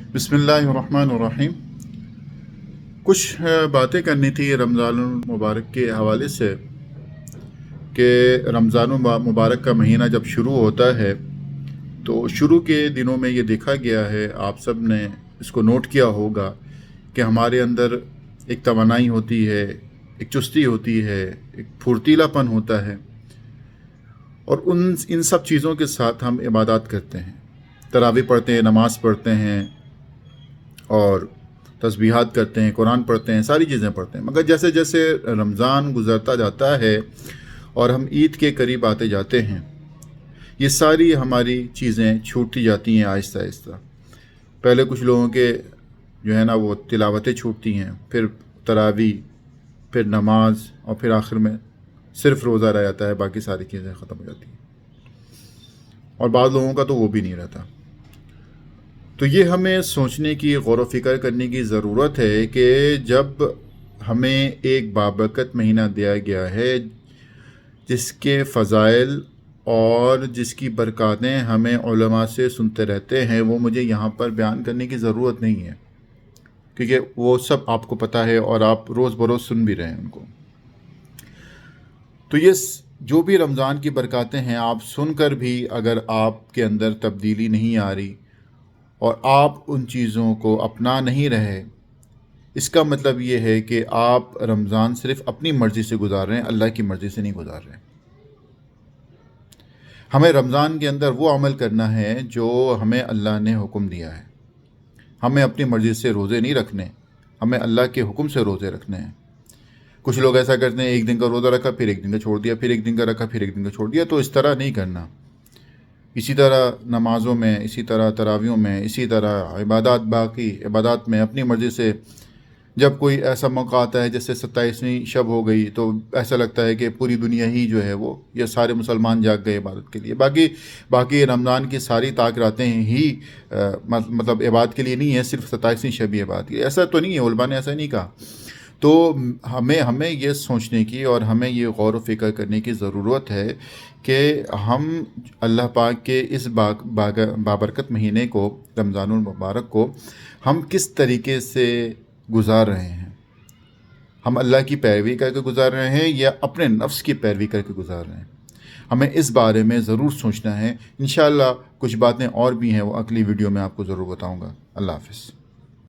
बिस्मिल्लाहिर्रहमानिर्रहीम। कुछ बातें करनी थी रमज़ान मुबारक के हवाले से कि रमज़ान मुबारक का महीना जब शुरू होता है तो शुरू के दिनों में ये देखा गया है, आप सब ने इसको नोट किया होगा कि हमारे अंदर एक तवानाई होती है, एक चुस्ती होती है, एक फुर्तीलापन होता है और इन सब चीज़ों के साथ हम इबादत करते हैं, तरावी पढ़ते हैं, नमाज़ पढ़ते हैं और तस्बीहात करते हैं, कुरान पढ़ते हैं, सारी चीज़ें पढ़ते हैं। मगर जैसे जैसे रमज़ान गुज़रता जाता है और हम ईद के करीब आते जाते हैं, ये सारी हमारी चीज़ें छूटती जाती हैं आहिस्ता आहिस्ता। पहले कुछ लोगों के जो है ना वो तिलावतें छूटती हैं, फिर तरावी, फिर नमाज और फिर आखिर में सिर्फ रोज़ा रह जाता है, बाकी सारी चीज़ें ख़त्म हो जाती हैं। और बाद लोगों का तो वो भी नहीं रहता। तो ये हमें सोचने की, गौर व फिक्र करने की ज़रूरत है कि जब हमें एक बाबरकत महीना दिया गया है जिसके फ़ज़ाइल और जिसकी बरक़ातें हमें उलमा से सुनते रहते हैं, वो मुझे यहाँ पर बयान करने की ज़रूरत नहीं है क्योंकि वो सब आपको पता है और आप रोज़ बरोज़ सुन भी रहे हैं उनको। तो ये जो भी रमज़ान की बरक़ातें हैं, आप सुनकर भी अगर आपके अंदर तब्दीली नहीं आ रही और आप उन चीज़ों को अपना नहीं रहे, इसका मतलब ये है कि आप रमज़ान सिर्फ़ अपनी मर्ज़ी से गुजार रहे हैं, अल्लाह की मर्ज़ी से नहीं गुजार रहे हैं। हमें रमज़ान के अंदर वो अमल करना है जो हमें अल्लाह ने हुक्म दिया है। हमें अपनी मर्ज़ी से रोज़े नहीं रखने, हमें अल्लाह के हुक्म से रोज़े रखने हैं। कुछ लोग ऐसा करते हैं, एक दिन का रोज़ा रखा, फिर एक दिन का छोड़ दिया, फिर एक दिन का रखा, फिर एक दिन का छोड़ दिया। तो इस तरह नहीं करना। इसी तरह नमाज़ों में, इसी तरह तरावियों में, इसी तरह इबादत, बाकी इबादत में अपनी मर्ज़ी से जब कोई ऐसा मौका आता है जैसे 27वीं शब हो गई, तो ऐसा लगता है कि पूरी दुनिया ही जो है वो, ये सारे मुसलमान जाग गए इबादत के लिए। बाकी रमज़ान की सारी ताक रातें ही मतलब इबादत के लिए नहीं है, सिर्फ 27वीं शब ही इबादत के लिए। ऐसा तो नहीं है, उलमा ने ऐसा नहीं कहा। तो हमें ये सोचने की और हमें ये गौर व फिक्र करने की ज़रूरत है कि हम अल्लाह पाक के इस बाबरकत महीने को, रमज़ानुल मुबारक को, हम किस तरीके से गुजार रहे हैं। हम अल्लाह की पैरवी करके गुजार रहे हैं या अपने नफ्स की पैरवी करके गुजार रहे हैं। हमें इस बारे में ज़रूर सोचना है। इंशाअल्लाह कुछ बातें और भी हैं, वो अगली वीडियो में आपको ज़रूर बताऊँगा। अल्लाह हाफ़िज़।